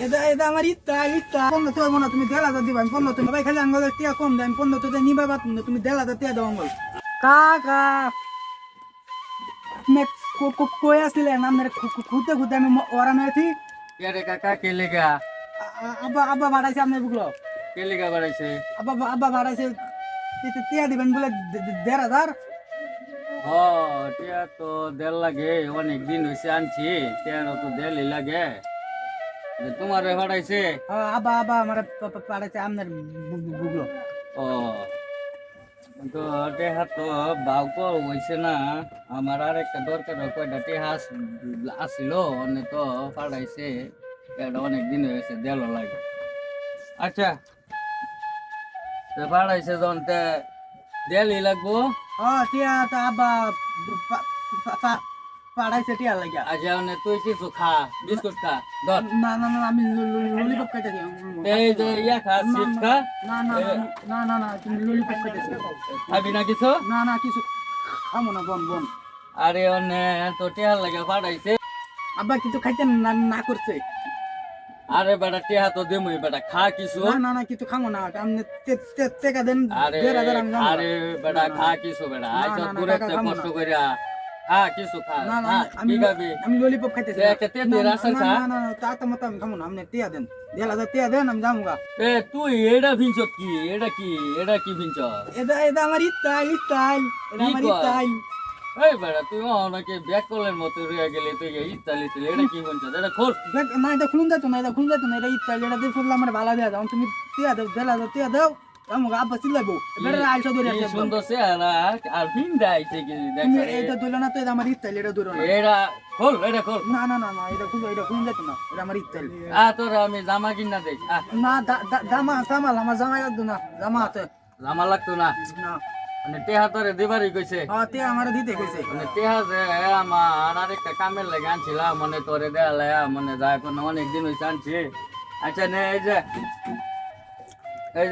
এটা এটা আমার ইচ্ছা ইচ্ছা পনেরো তো মনে তুমি 1,000 দিবা পনেরো তুমি ভাই খালি আঙ্গলের টিয়া কম দেন পনেরো তো নিবা বাত তুমি 1,000 টিয়া দাও আঙ্গল কাকা মে কই আসছিলেন আপনার খুঁতে খুঁতে আমি ওরান হয়েছি কে রে কাকা কে লেগা আব্বা আব্বা বাড়াইছে আপনার বুকলো কে লেগা বাড়াইছে আব্বা আব্বা বাড়াইছে টিয়া দিবেন বলে 1,500 হ টিয়া তো দেড় লাগে অনেক দিন হয়েছে আনছি টিয়ারও তো দেড়ই লাগে তোমার ভাড়াইছে আব্বা আব্বা আমার বাড়াইছে আপনার বুকলো ও তো টেহা তো বাউ তো হয়েছে না আমার আর একটা দরকার কয়টা টেহা আসছিল অনেক তো পাঠাইছে এটা অনেক দিন হয়েছে দেড় লাগে আচ্ছা পাঠাইছে যখন দেড়ই লাগবো টিয়া তো আব্বা পাড়াইছে টিয়া লাগিয়া আচ্ছা তুই কিছু খা বিস্কুট খা ধর না না না আমি ললিপপ খাইতে দিই এই যে ইয়া খা চিপস খা না না না না না তুমি ললিপপ খাইতে খাবি না কিছু না না কিছু খামো না বন বন আরে অনে তো টেহার লাগে পাঠাইছে আব্বা কিছু খাইতে না না করছে আরে বেটা টেহা তো দেমুই বেটা খা কিছু না না না কিছু খামো না আপনি টেকা দেন আরে 1,500 আমি আরে বেটা খা কিছু বেটা আইছো না, দূরে টাকা খাবো কষ্ট না। কইরা খা কিছু খা না না খা, আমি কি খাবি আমি ললিপপ খাইতে একটা তেতে রাসন খা না না না তা তো মত আমি খামো না আপনি টিয়া দেন 1,000 টিয়া দেন আমি যামুগা এ তুই এটা ভিনছ কি এটা কি ভিনছ এটা এটা আমার ইচ্ছাই এটা আমার কি কয়? ইচ্ছাই এই বেটা তুই অনেকে ব্যাক কলের মতো রয়ে গেলি তুই ইতালি তুই এটা কি ভিনছ এটা খোল দেখ না এটা খুলুন যাইতো না এটা খুলুন যাইতো না এটা ইচ্ছা এটা দিয়ে ফুললে আমার ভালো দেওয়া যাও তুমি টিয়া দাও 1,000 টিয়া দাও আমাকে আব্বা চিল্লাইবো বেটা আইসা ধরে কি আসবে সুন্দর চেহারা আর ভিন দেয়ছে কি দেখ তুমি এটা ধরলে না তো এটা আমার ইচ্ছা এটা ধরো না এটা খোল এটা খোল না না না না এটা খুলুন যাইতো না এটা আমার ইচ্ছা তোর আমি জামা কিনা দেখ না জামা সামাল আমার জামা লাগতো না জামা আছে জামা লাগতো না না মানে টেহা তোরে দিবারই কইছে টিয়া আমার দিতে কইছে মানে টেহা যে আমার আরেকটা কামের লাগে আনছিলাম মানে তোরে দেয়ালে মানে যা এখন অনেক দিন হয়েছে আনছি আচ্ছা নে এই যে এই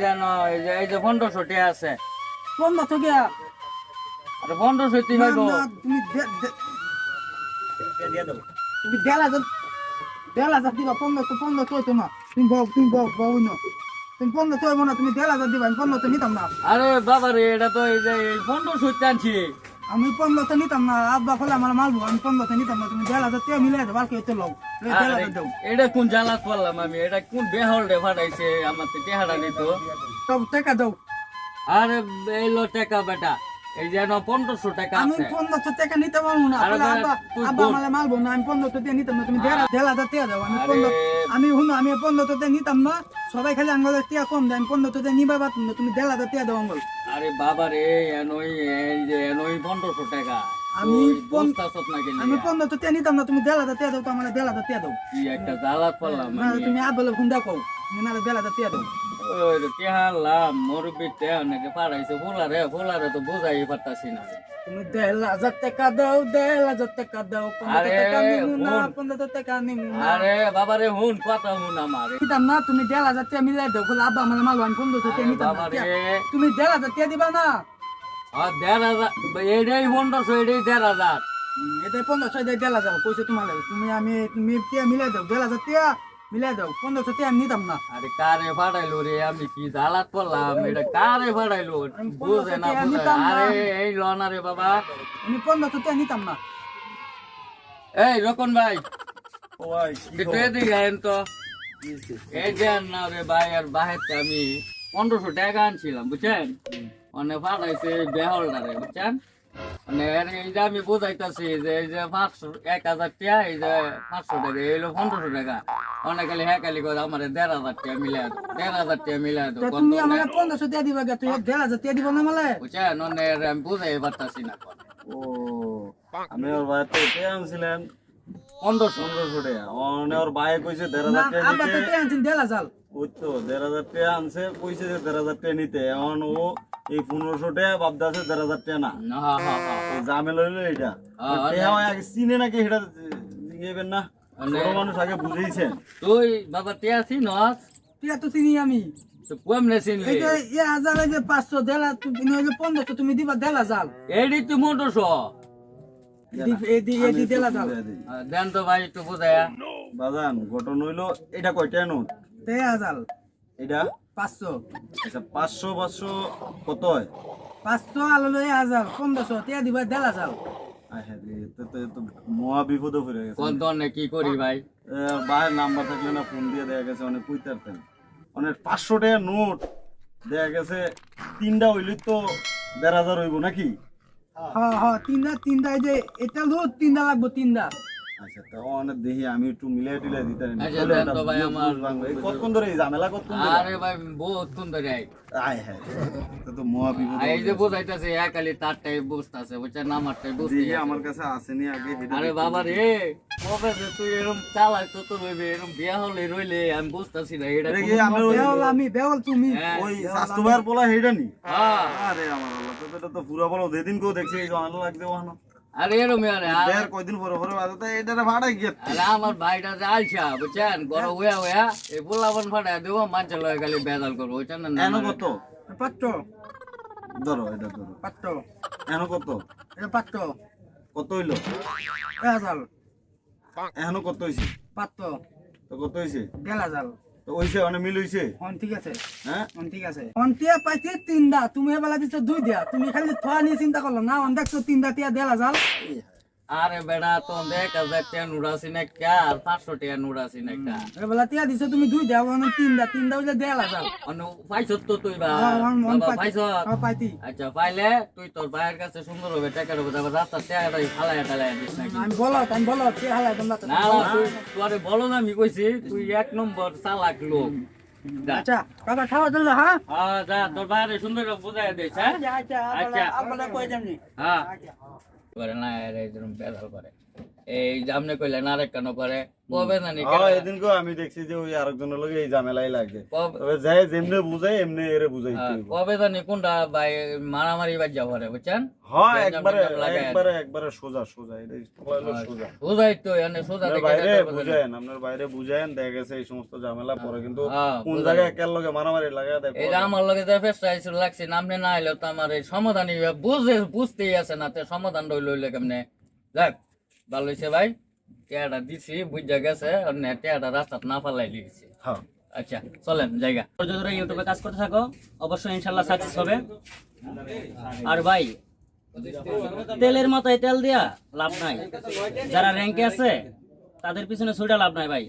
যে 1500 টেহা আছে কোন না তো গিয়া আরে 1500 তুই না, হইব না, তুমি তুমি 1,000 দিবা 15 তো তোমার তুমি বউ না তুমি 15 তো মনে তুমি 1,000 দিবা আমি 15 তো নিতাম না আরে বাবা রে এটা তো এই যে 1500 আনছি আমি 15 তো নিতাম না আব্বা ফলে আমার মালবো আমি 15 তো নিতাম না তুমি 1,000 তে মিলাই দাও বাকি তো লও 1,000 দাও এটা কোন জ্বালাত পড়লাম আমি এটা কোন বেহল রে ফাটাইছে আমার তো টেহারা নিত সব টাকা দাও আরে এইলো টাকা বেটা এই যে 1500 টাকা আমি আছে 15 টাকা নিতে পারবো না আরে ফলে বাবা, আব্বা তুই আব্বা বল। আমার মালবো না আমি 15 তো দিয়ে নিতাম না তুমি 1,000 টাকা দাও আমি আরে 15 আমি হুনো আমি 15 তো দিয়ে নিতাম না সবাই খালি আঙ্গলের টিয়া কম দেয় আমি 15 তো দিয়ে নিবা বাত তুমি 1,000 টাকা দাও আঙ্গল আরে বাবা রে এনই এই যে এনই 1500 টাকা আমি আমি বস্তা সত না গেলি আমি 15 তো দিয়ে নিতাম না তুমি 1,000 টাকা দাও তো আমার 1,000 টাকা দাও কি একটা জ্বালাত পড়লাম না আমি তুমি আব্বা ফোন দাও কও না 1,000 টাকা দাও ওই রে টেহালাম মুরব্বি তে অনেকে পাড়াইছে ফুলারে তো বুঝাই পারতাছি না তুমি 1,000 টাকা দাও 1,000 টাকা দাও 15 টাকা নিমু না 15 টাকা নিমু না আরে বাবা রে হুন কথা হুন আমার নিতাম না তুমি 1,000 টাকা মিলাই দাও বলে আব্বা আমার মাল আমি 15 টাকা নিতাম বাবা না রে তুমি 1,000 টাকা দিবা না আর 1500 এটাই 1500 এটাই 1500 এটা 1500 দিয়ে 1,000 কইছে তোমার তুমি তুমি টাকা মিলাই দাও 1,000 টাকা মিলাই দাও 1500 টাকা আমি নিতাম না আরে কারে ফাড়াইলো রে আমি কি জ্বালাত পড়লাম এটা কারে ফাড়াইলো বুঝে না আমি বুঝে নিতাম না। আরে এই লনা রে বাবা আমি 1500 টাকা নিতাম না এই রকন ভাই ওই একটু এদিকে আইন তো এই যে না রে ভাই আর বাহেতে আমি 1500 টাকা আনছিলাম বুঝছেন মানে ফাটাইছে বেহলটা রে বুঝছেন মানে এই যে আমি বুঝাইতেছি যে এই যে 500 1000 টাকা এই যে 500 টাকা এইলো 1500 টাকা অনেক খালি হ্যাঁ খালি করে আমার 1,500 টাকা মিলাই 1,500 টাকা মিলাই তা তো তুমি আমার 1500 টাকা দিবা তুই 1,000 টাকা দিবা না মালে বুঝছেন অনেক আমি বুঝাই পারতাছি না ও আমি ওর বাড়িতে কে আনছিলেন 1500 টাকা ওর ভাই কইছে 1,500 টাকা আব্বা তো নিতে টাকা আনছেন 1,000 ওই তো 1,500 টাকা আনছে কইছে যে 1,500 টাকা নিতে এখন ও এই 1500 টাকা ভাবদাছে 1,500 টাকা না হ্যাঁ হ্যাঁ হ্যাঁ এই ঝামেলা হইলো এটা হ্যাঁ, টাকা আগে চিনে নাকি এটা দিবেন না মানে- বড় মানুষ আগে বুঝেইছেন তুই বাবা টিয়া চিনস টাকা তো চিনি আমি তো কেমনে চিনলি এই যে 1,000 এই যে 500 1,000 তুমি হইলো 1500 তুমি দিবা 1,000 এডি তুই মোটরস এই দি 1,000 দেন তো ভাই একটু বুঝায়া বাজান ঘটনা হইলো এটা কয়টা নোট? 3000 এটা 500 আচ্ছা 500 500 কত হয়? 500 আলো 1000 1500 টিয়া দিবা 1500 আচ্ছা তো মহা বিপদে পড়ে গেছে। কোন ধরনের কি করি ভাই? ভাইয়ের নাম্বার থাকলে না ফোন দিয়ে দেখা গেছে অনেক কইতারতেন অনেক 500 টাকা নোট দেখা গেছে তিনটা হইলে তো 1500 হইব নাকি? হ্যাঁ হ্যাঁ তিনটা এই যে এটা লোড তিনটা লাগবে তিনটা। আচ্ছা তো অনেক দেখি আমি একটু মিলাই টিলাই দিতে আচ্ছা, দেন তো ভাই আমার। কতক্ষণ ধরে এই ঝামেলা কতক্ষণ ধরে? আরে ভাই বহুত সুন্দর আই আয় হ্যাঁ তো মহা বিপদ এই যে বুঝাইতেছে একালি তারটাই বুঝতেছে বুঝছেন না আমারটাই বুঝতে দেখি আমার কাছে আসেনি আগে এটা আরে দেখতে বাবা দিই। রে কবে যে তুই এরকম চালাই তো রইবে এরকম বিয়া হলে রইলে আমি বুঝতেছি না এটা এটা কি কোনো- আমার ওই- বেওল তুমি হ্যাঁ, ওই স্বাস্থ্য ভাইয়ের পোলা হেইডা নি? হ্যাঁ। আরে আমার আল্লাহ তো এটা তো পুরা বলো যেদিন কেউ দেখছি এই জানালা লাগছে ওখানে আরে এরকম আরে বের কয়দিন পরে পরে বাজে তো এটা ভাড়াই গিয়ে আরে আমার ভাইটা যে আলছা বুঝছেন গরম হইয়া হইয়া এই পোলাপন ফাটা দেবো মাঞ্চা লয়ে খালি বেদাল করবো বুঝছেন না এনো কত? পাত্র ধরো এটা ধরো পাত্র এনো কত? এটা পাত্র কত হইলো? 1000 এখনো কত হইছে? পাত্র তো কত হইছে? 1500 তো হইছে অনেক মিল হইছে অন ঠিক আছে হ্যাঁ অন ঠিক আছে অন টিয়া পাইছি তিনটা তুমি এবেলা দিছো দুই দিয়া তুমি খালি থোয়া নিয়ে চিন্তা করলাম না অন দেখছো তিনটা টিয়া 1500 আরে বেড়া তো দেখ 1000 টাকা নুড়াছি না কা আর 500 টাকা নুড়াছি না কা এবেলা টিয়া দিছো তুমি দুই দিয়া অন তিনটা হইলে 1500 অন্য পাইছ তো তুই বা অন বাবা পাইছ পাইতি আচ্ছা পাইলে তুই তোর ভাইয়ের কাছে সুন্দর হবে টাকার হবে তারপর রাস্তার টাকাটা ফালাই টালাই দিস নাকি আমি বলো কে হালাই তোমরা তো না না তুই তোরে বলো না আমি কইছি তুই এক নম্বর চালাক লোক যা আচ্ছা কাকা খাওয়া দিল হ্যাঁ হ্যাঁ যা তোর ভাইয়ের সুন্দর বুঝাই দিস হ্যাঁ আচ্ছা আচ্ছা। আপনারা কই যামনি হ্যাঁ করে না এরকম বেদাল করে এই জামনে কইলে না আরেক কেন করে কবে জানি এদিনকেও আমি দেখছি যে ওই আরেকজনের লগে এই ঝামেলাই লাগে কবে- তবে যাই যেমনে বুঝাই এমনি এরে বুঝাইতে হইব। কবে জানি কোনটা ভাই মারামারি বাজ্যা করে বুঝছেন হ্যাঁ বেঞ্জাম একবারে টেঞ্জাম লাগায়। একবারে সোজা সোজা এটা হলো সোজা বুঝাই তো এনে সোজা আপনার দেখে বাইরে যাইতে হবে না। বুঝায়েন আপনার বাইরে বুঝায়েন দেখা গেছে এই সমস্ত ঝামেলা পরে কিন্তু হ্যাঁ, কোন বুঝাই। জায়গায় একের লগে মারামারি লাগায় দেয় এই যে আমার লগে যে ফেসটা আইছিল লাগছে নামনে না আইলেও তো আমার এই সমাধানই বুঝতেই আছে না তে সমাধান রইলে কেমনে যাক ভালো হয়েছে ভাই টেয়াটা দিছি বুঝা গেছে আর টেয়াটা রাস্তা না ফালাই দিয়েছি হ্যাঁ আচ্ছা চলেন জায়গা ধৈর্য ধরে ইউটিউবে কাজ করতে থাকো অবশ্যই ইনশাল্লাহ সাকসেস হবে। আর ভাই তেলের মতোই তেল দিয়া লাভ নাই, যারা র্যাঙ্কে আছে তাদের পিছনে ছুটে লাভ নাই ভাই।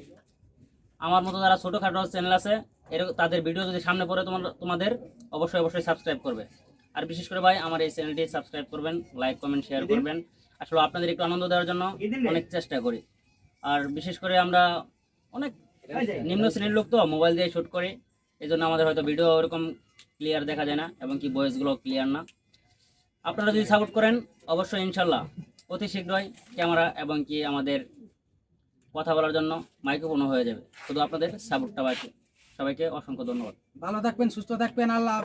আমার মতো যারা ছোটখাটো চ্যানেল আছে তাদের ভিডিও যদি সামনে পড়ে তোমাদের অবশ্যই সাবস্ক্রাইব করবে। আর বিশেষ করে ভাই আমার এই চ্যানেলটি সাবস্ক্রাইব করবেন, লাইক কমেন্ট শেয়ার করবেন। আসলে আপনাদের একটু আনন্দ দেওয়ার জন্য অনেক চেষ্টা করি। আর বিশেষ করে আমরা অনেক নিম্ন শ্রেণীর লোক তো মোবাইল দিয়ে শ্যুট করি, এই জন্য আমাদের হয়তো ভিডিও ওরকম ক্লিয়ার দেখা যায় না এবং কি ভয়েসগুলো ক্লিয়ার না। আপনারা যদি সাপোর্ট করেন অবশ্যই ইনশাল্লাহ অতি শীঘ্রই ক্যামেরা এবং কি আমাদের কথা বলার জন্য মাইক্রোফোনও হয়ে যাবে। শুধু আপনাদের সাপোর্টটা বাকি। সবাইকে অসংখ্য ধন্যবাদ। ভালো থাকবেন সুস্থ থাকবেন আল্লাহ